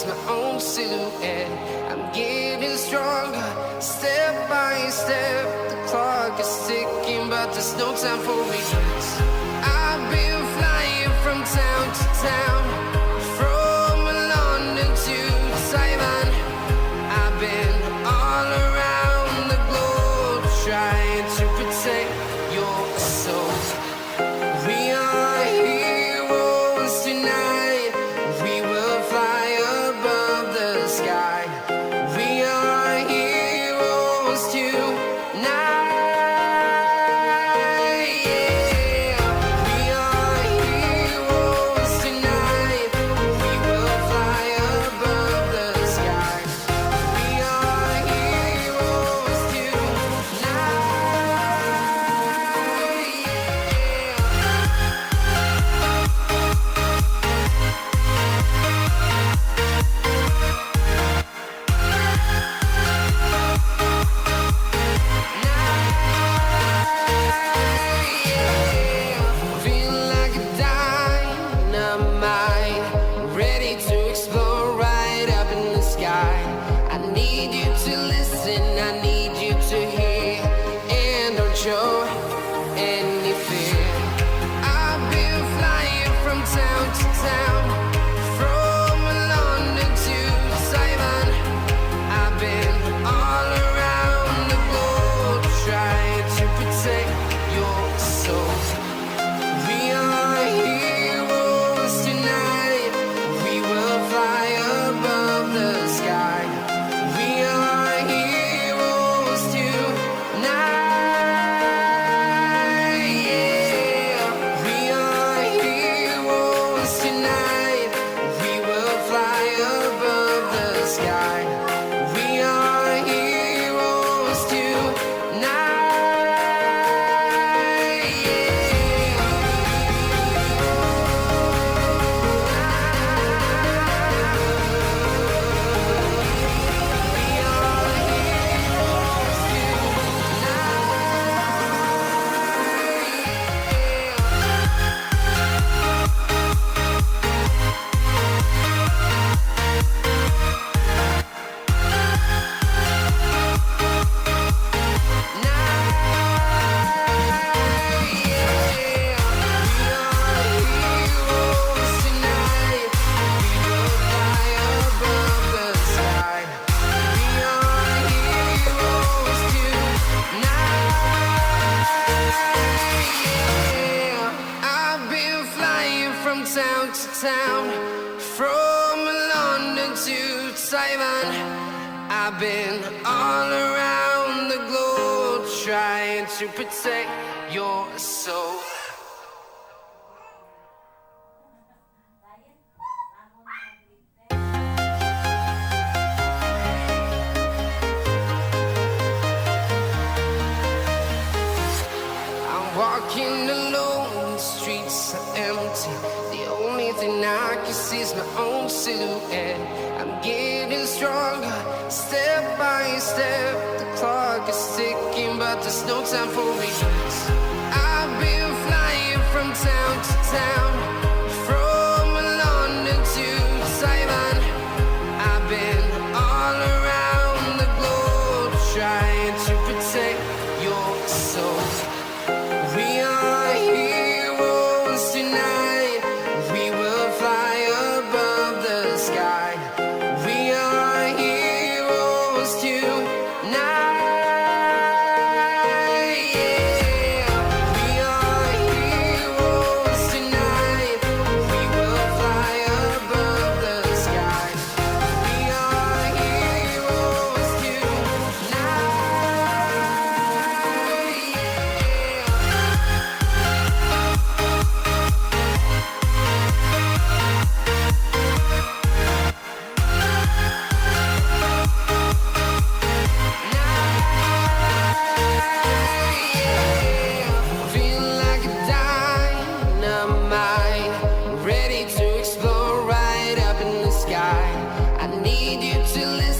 sees my own silhouette. I'm getting stronger, step by step. The clock is ticking, but there's no time for regrets. I've been flying from town to town, from London to Taiwan. I've been all around the globe, trying to protect your soul. We are heroes tonight. We will fly above the sky. We are heroes tonight. I've been all around the globe trying to protect your soul. I'm walking alone, the streets are empty. The only thing I can see is my own silhouette. I'm getting stronger, step by step. The clock is ticking, but there's no time for regrets. I've been flying from town to town, from London to Taiwan. I've been all around the globe trying to protect your soul. We are heroes tonight. We will fly above the sky. We are heroes tonight. Ready to explore right up in the sky. I need you to listen.